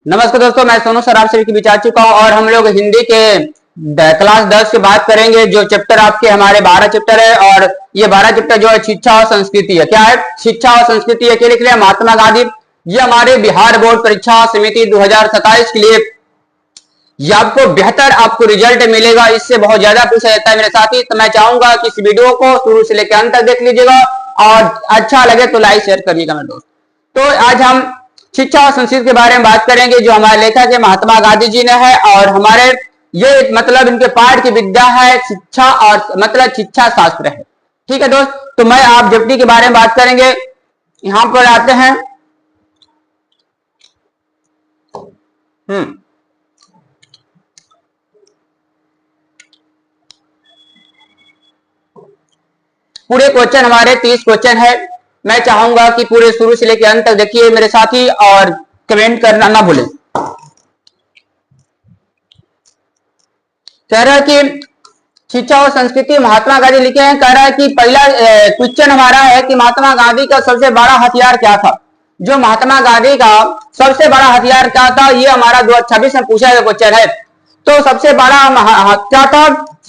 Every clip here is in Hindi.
नमस्कार दोस्तों, मैं सोनू सर आप सभी के बीच आ चुका हूं और हम लोग हिंदी के क्लास 10 की बात करेंगे। जो चैप्टर आपके हमारे 12 चैप्टर है और ये 12 चैप्टर जो है शिक्षा और संस्कृति है। क्या है? शिक्षा और संस्कृति है। क्या लिख रहे हैं? महात्मा गांधी। ये हमारे बिहार बोर्ड परीक्षा समिति 2027 के लिए ये आपको बेहतर आपको रिजल्ट मिलेगा। इससे बहुत ज्यादा पूछा जाता है मेरे साथी। तो मैं चाहूंगा कि इस वीडियो को शुरू से लेकर अंत तक देख लीजिएगा और अच्छा लगे तो लाइक शेयर करिएगा मेरे दोस्त। तो आज हम शिक्षा और संस्कृति के बारे में बात करेंगे जो हमारे लेखक है महात्मा गांधी जी ने है और हमारे ये मतलब इनके पाठ की विद्या है शिक्षा और मतलब शिक्षा शास्त्र है। ठीक है दोस्त, तो मैं आप जपटी के बारे में बात करेंगे। यहां पर आते हैं। पूरे क्वेश्चन हमारे 30 क्वेश्चन है। मैं चाहूंगा कि पूरे शुरू से लेकर अंत तक देखिए मेरे साथी और कमेंट करना ना भूलें। कह रहा है कि शिक्षा और संस्कृति महात्मा गांधी लिखे हैं। कह रहा है कि पहला क्वेश्चन हमारा है कि महात्मा गांधी का सबसे बड़ा हथियार क्या था। जो महात्मा गांधी का सबसे बड़ा हथियार क्या था, ये हमारा 2026 में पूछा गया क्वेश्चन है। तो सबसे बड़ा क्या था?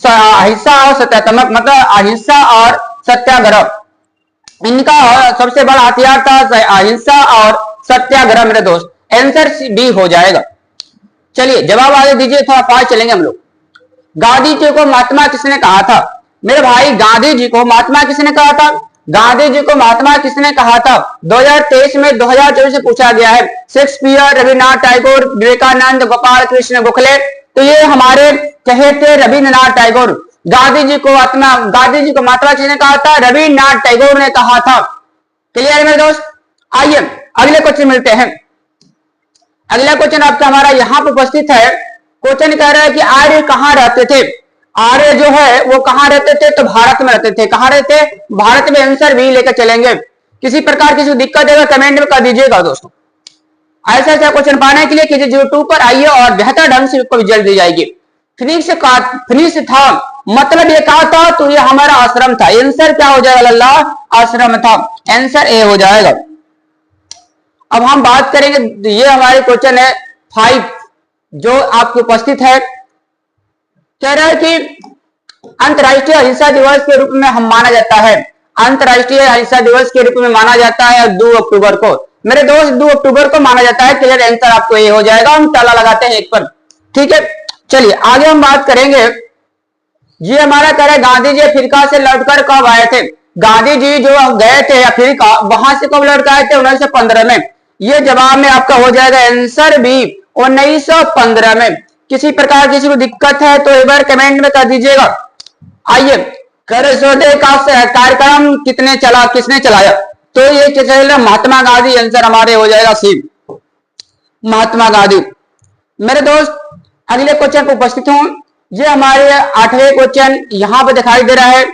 अहिंसा और सत्याग्रह, मतलब अहिंसा और सत्याग्रह। इनका सबसे बड़ा हथियार था अहिंसा और सत्याग्रह मेरे दोस्त। आंसर बी हो जाएगा। चलिए जवाब आगे दीजिए, थोड़ा फास्ट चलेंगे हम लोग। गांधी जी को महात्मा किसने कहा था? मेरे भाई गांधी जी को महात्मा किसने कहा था? गांधी जी को महात्मा किसने कहा था? 2023 में 2024 से पूछा गया है। शेक्सपियर, रविन्द्रनाथ टैगोर, विवेकानंद, गोपाल कृष्ण गोखले। तो ये हमारे कहे थे रविन्द्रनाथ टैगोर। गांधी जी को महात्मा किसने कहा था? रविन्द्रनाथ टैगोर ने कहा था। क्लियर है मेरे दोस्त? आइए अगले क्वेश्चन मिलते हैं। अगला क्वेश्चन आपका हमारा यहाँ पर उपस्थित है। क्वेश्चन कह रहा है कि आर्य कहाँ रहते थे? आर्य जो है वो कहाँ रहते थे? तो भारत में रहते थे। कहाँ रहते? भारत में। आंसर भी लेकर चलेंगे। किसी प्रकार की दिक्कत है कमेंट में कर दीजिएगा दोस्तों। ऐसा ऐसा क्वेश्चन पाने के लिए कीजिए यूट्यूब पर आइए और बेहतर ढंग से आपको रिजल्ट दी जाएगी। फिनिश था मतलब ये कहा था, तो ये हमारा आश्रम था। आंसर क्या हो जाएगा लल्ला? आश्रम था। आंसर ए हो जाएगा। अब हम बात करेंगे, ये हमारे क्वेश्चन है 5 जो आपको उपस्थित है। कह रहा है कि अंतरराष्ट्रीय अहिंसा दिवस के रूप में हम माना जाता है। अंतरराष्ट्रीय अहिंसा दिवस के रूप में माना जाता है 2 अक्टूबर को। मेरे दोस्त 2 अक्टूबर को माना जाता है। क्लियर? आंसर आपको ये हो जाएगा। हम ताला लगाते हैं 1 पर। ठीक है, चलिए आगे हम बात करेंगे। ये हमारा कह रहा है गांधी जी अफ्रीका से लौटकर कब आए थे? गांधी जी जो गए थे अफ्रीका, वहां से कब लौट आए थे? 1915 में। ये जवाब में आपका हो जाएगा आंसर भी 1915 में। किसी प्रकार किसी को दिक्कत है तो एक बार कमेंट में कर दीजिएगा। आइए सूर्योदय का कार्यक्रम किसने चलाया? तो ये चला महात्मा गांधी। आंसर हमारे हो जाएगा सी, महात्मा गांधी। मेरे दोस्त अगले क्वेश्चन को उपस्थित हूं। ये हमारे 8वें क्वेश्चन यहाँ पर दिखाई दे रहा है।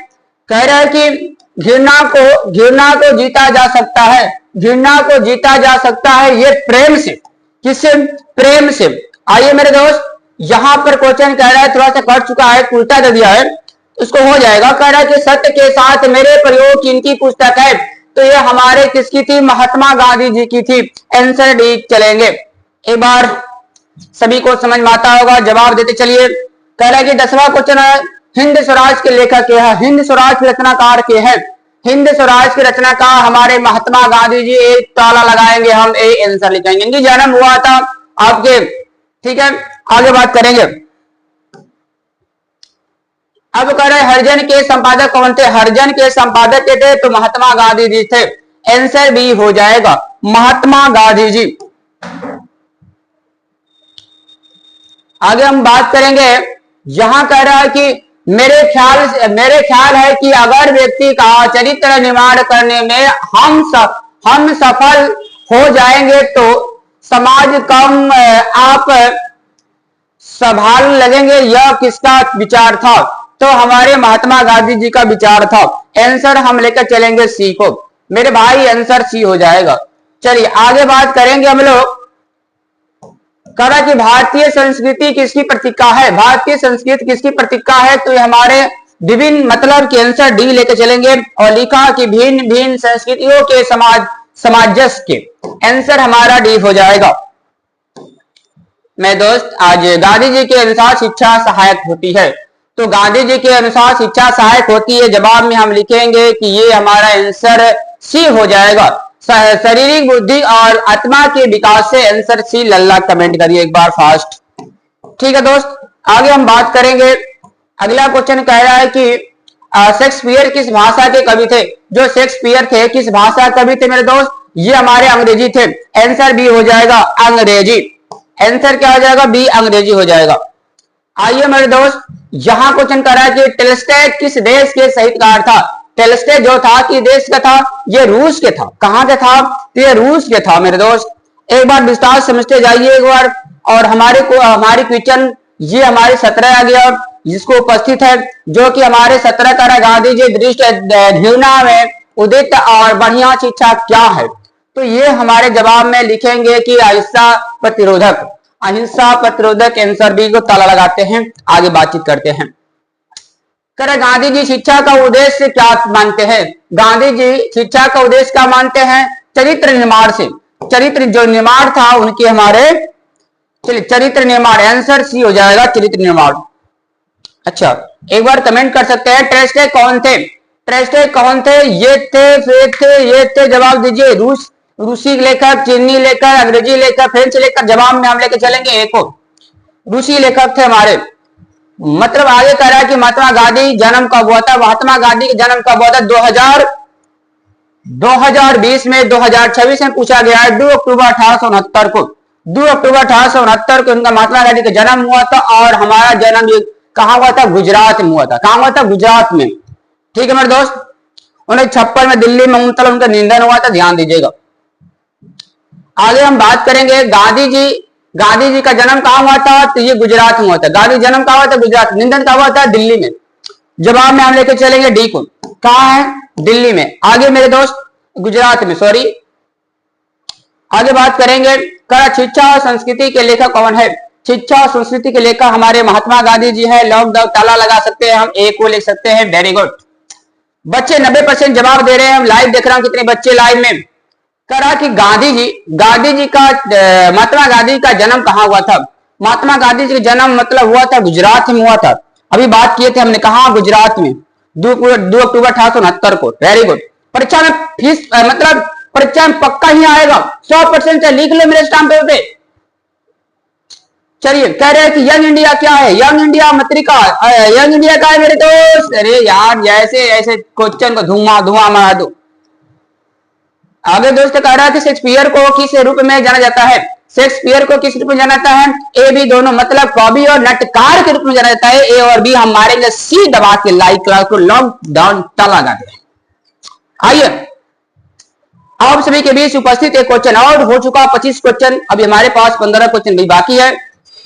कह रहा है कि घृणा को जीता जा सकता है। घृणा को जीता जा सकता है ये प्रेम से। किससे? प्रेम से। आइए मेरे दोस्त यहां पर क्वेश्चन कह रहा है, थोड़ा सा कट चुका है, उल्टा दे दिया है, उसको हो जाएगा। कह रहा है कि सत्य के साथ मेरे प्रयोग की इनकी पुस्तक है। तो ये हमारे किसकी थी? महात्मा गांधी जी की थी। आंसर डी चलेंगे। एक बार सभी को समझ में आता होगा, जवाब देते चलिए। कह रहा है कि 10वां क्वेश्चन है हिंद स्वराज के लेखक के है। हिंद स्वराज के रचनाकार के हैं। हिंद स्वराज के रचनाकार हमारे महात्मा गांधी जी। एक ताला लगाएंगे हम, ए आंसर लिखेंगे। इनकी जन्म हुआ था आपके। ठीक है, आगे बात करेंगे। अब कह रहे हरिजन के संपादक कौन थे? हरिजन के संपादक के थे तो महात्मा गांधी जी थे। आंसर बी हो जाएगा, महात्मा गांधी जी। आगे हम बात करेंगे। यहां कह रहा है कि मेरे ख्याल है कि अगर व्यक्ति का चरित्र निर्माण करने में हम सफल हो जाएंगे तो समाज कम आप संभाल लगेंगे। यह किसका विचार था? तो हमारे महात्मा गांधी जी का विचार था। आंसर हम लेकर चलेंगे सी को। मेरे भाई आंसर सी हो जाएगा। चलिए आगे बात करेंगे हम लोग। कहा कि भारतीय संस्कृति किसकी प्रतीका है? भारतीय संस्कृति किसकी प्रतीका है? तो ये हमारे विभिन्न मतलब के आंसर डी लेके चलेंगे और लिखा कि भिन्न भिन्न संस्कृतियों के समाजस के आंसर हमारा डी हो जाएगा। मैं दोस्त आज गांधी जी के अनुसार शिक्षा सहायक होती है, तो गांधी जी के अनुसार शिक्षा सहायक होती है, जवाब में हम लिखेंगे कि ये हमारा आंसर सी हो जाएगा। शारीरिक बुद्धि और आत्मा के विकास से आंसर सी। लल्ला कमेंट करिए एक बार फास्ट। ठीक है दोस्त, आगे हम बात करेंगे। अगला क्वेश्चन कह रहा है कि शेक्सपियर किस भाषा के कवि थे? जो शेक्सपियर थे किस भाषा कवि थे मेरे दोस्त? ये हमारे अंग्रेजी थे। आंसर बी हो जाएगा अंग्रेजी। आंसर क्या हो जाएगा? बी अंग्रेजी हो जाएगा। आइए मेरे दोस्त, यहां क्वेश्चन कर रहा है कि टॉल्स्टॉय किस देश के साहित्यकार था? टॉल्स्टॉय जो था कि देश का था? ये रूस के था। कहां के था? तो ये रूस के था मेरे दोस्त। एक बार विस्तार समझते जाइए एक बार। और हमारी क्वेश्चन ये हमारे 17 आ गया, जिसको उपस्थित है जो कि हमारे 17 तरह गांधी जी दृष्टि घृणा में उदित और बढ़िया शिक्षा क्या है? तो ये हमारे जवाब में लिखेंगे कि अहिंसा प्रतिरोधक। अहिंसा प्रतिरोधक आंसर बी को ताला लगाते हैं। आगे बातचीत करते हैं। करे गांधी जी शिक्षा का उद्देश्य क्या मानते हैं? गांधी जी शिक्षा का उद्देश्य क्या मानते हैं? चरित्र निर्माण से। चरित्र जो निर्माण था उनके हमारे, चलिए चरित्र निर्माण, आंसर सी हो जाएगा चरित्र निर्माण। अच्छा, एक बार कमेंट कर सकते हैं टॉल्स्टॉय कौन थे? टॉल्स्टॉय कौन थे? ये थे, जवाब दीजिए। रूसी लेखक, चीनी लेखक, अंग्रेजी लेखक, फ्रेंच लेखक। जवाब में हम लेके चलेंगे एक और रूसी लेखक थे हमारे। मतलब आगे कह रहा है कि महात्मा गांधी जन्म कब हुआ था? महात्मा गांधी का जन्म कब हुआ था? 2020 में, 2026 में पूछा गया है। 2 अक्टूबर 1869 को, 2 अक्टूबर 1869 को इनका महात्मा गांधी का जन्म हुआ था। और हमारा जन्म कहां हुआ था? गुजरात में हुआ था। कहां हुआ था? गुजरात में। ठीक है मेरे दोस्त। 1956 में दिल्ली में मतलब उनका निधन हुआ था, ध्यान दीजिएगा। आगे हम बात करेंगे गांधी जी का जन्म कहां हुआ था? तो ये गुजरात में हुआ था। गांधी जन्म कहां हुआ था? गुजरात। निधन कहां हुआ था? दिल्ली में। जवाब में हम लेके चलेंगे डी को। कहां है? दिल्ली में। आगे मेरे दोस्त, गुजरात में, सॉरी। आगे बात करेंगे शिक्षा और संस्कृति के लेखक कौन है? शिक्षा और संस्कृति के लेखक हमारे महात्मा गांधी जी है। लॉक डाउन ताला लगा सकते हैं, हम ए को लिख सकते हैं। Very good. बच्चे 90% जवाब दे रहे हैं। हम लाइव देख रहा हूं कितने बच्चे लाइव में। करा कि गांधी जी का महात्मा गांधी का जन्म कहां हुआ था? महात्मा गांधी जी का जन्म मतलब हुआ था गुजरात में हुआ था। अभी बात किए थे हमने, कहा? गुजरात में, 2 अक्टूबर 1869 को। Very good. परीक्षा में फीस मतलब परीक्षा में पक्का ही आएगा, 100% से लिख लो मेरे स्टाम्प पेपर पे। चलिए, कह रहे हैं कि यंग इंडिया क्या है? यंग इंडिया पत्रिका, यंग इंडिया का है मेरे दोस्त। अरे यार, जैसे ऐसे क्वेश्चन को धुआं मार दो। आगे दोस्त कह रहा है कि शेक्सपियर को किस रूप में जाना जाता है? शेक्सपियर को किस रूप में जाना जाता है? ए बी दोनों, मतलब कवि और नाट्यकार के रूप में जाना जाता है। ए और बी हम मारेंगे सी दबा के। लाइक क्लास को लॉक डाउन ताला लगा दे। आइए, आप सभी के बीच उपस्थित एक क्वेश्चन और हो चुका, 25 क्वेश्चन। अभी हमारे पास 15 क्वेश्चन भी बाकी है।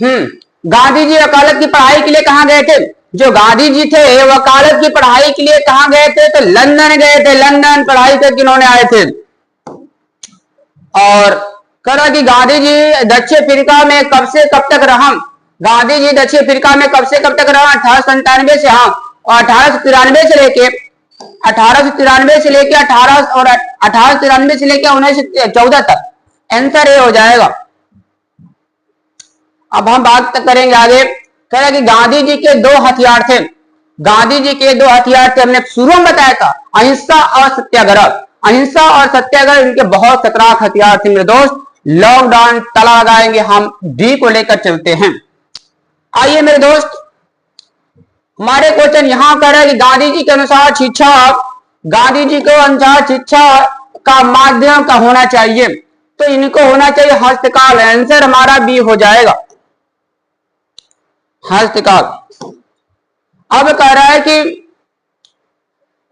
गांधी जी वकालत की पढ़ाई के लिए कहां गए थे? जो गांधी जी थे वकालत की पढ़ाई के लिए कहां गए थे? तो लंदन गए थे। लंदन पढ़ाई करके इन्होंने आए थे। और करा कि गांधी जी दक्षिण अफ्रीका में कब से कब तक रहा? गांधी जी दक्षिण अफ्रीका में कब से कब तक रहा? 1897 से, हाँ। और 1893 से लेके 1893 से लेके 1914 तक। आंसर ये हो जाएगा। अब हम बात करेंगे आगे। कह रहा कि गांधी जी के 2 हथियार थे। गांधी जी के 2 हथियार थे, हमने शुरू में बताया था, अहिंसा और सत्याग्रह। अहिंसा और सत्याग्रह इनके बहुत खतरनाक हथियार थे मेरे दोस्त। लॉकडाउन ताला लगाएंगे, हम डी को लेकर चलते हैं। आइए मेरे दोस्त, हमारे क्वेश्चन यहां कर रहे हैं कि गांधी जी के अनुसार शिक्षा, गांधी जी के अनुसार शिक्षा का माध्यम का होना चाहिए। तो इनको होना चाहिए हस्तकाल। आंसर हमारा बी हो जाएगा, हस्तकाल। अब कह रहा है कि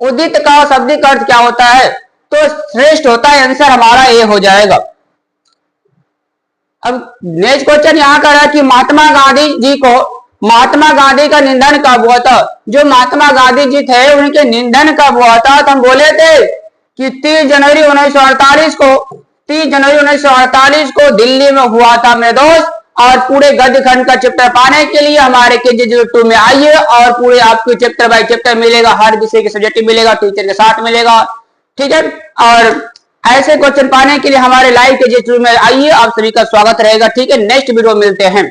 उदित का शाब्दिक अर्थ क्या होता है? तो श्रेष्ठ होता है। आंसर हमारा ए हो जाएगा। अब नेक्स्ट क्वेश्चन यहां कर रहा है कि महात्मा गांधी का निधन कब हुआ था? जो महात्मा गांधी जी थे उनके निधन कब हुआ था? तो हम बोले थे कि 30 जनवरी 1948 को दिल्ली में हुआ था मेरे दोस्त। और पूरे गद्य खंड का चैप्टर पाने के लिए हमारे KG02 में आइए और पूरे आपको चैप्टर बाय चैप्टर मिलेगा, हर विषय के सब्जेक्ट मिलेगा, टीचर के साथ मिलेगा। ठीक है। और ऐसे क्वेश्चन पाने के लिए हमारे लाइव के जिस में आइए, आप सभी का स्वागत रहेगा। ठीक है, नेक्स्ट वीडियो मिलते हैं।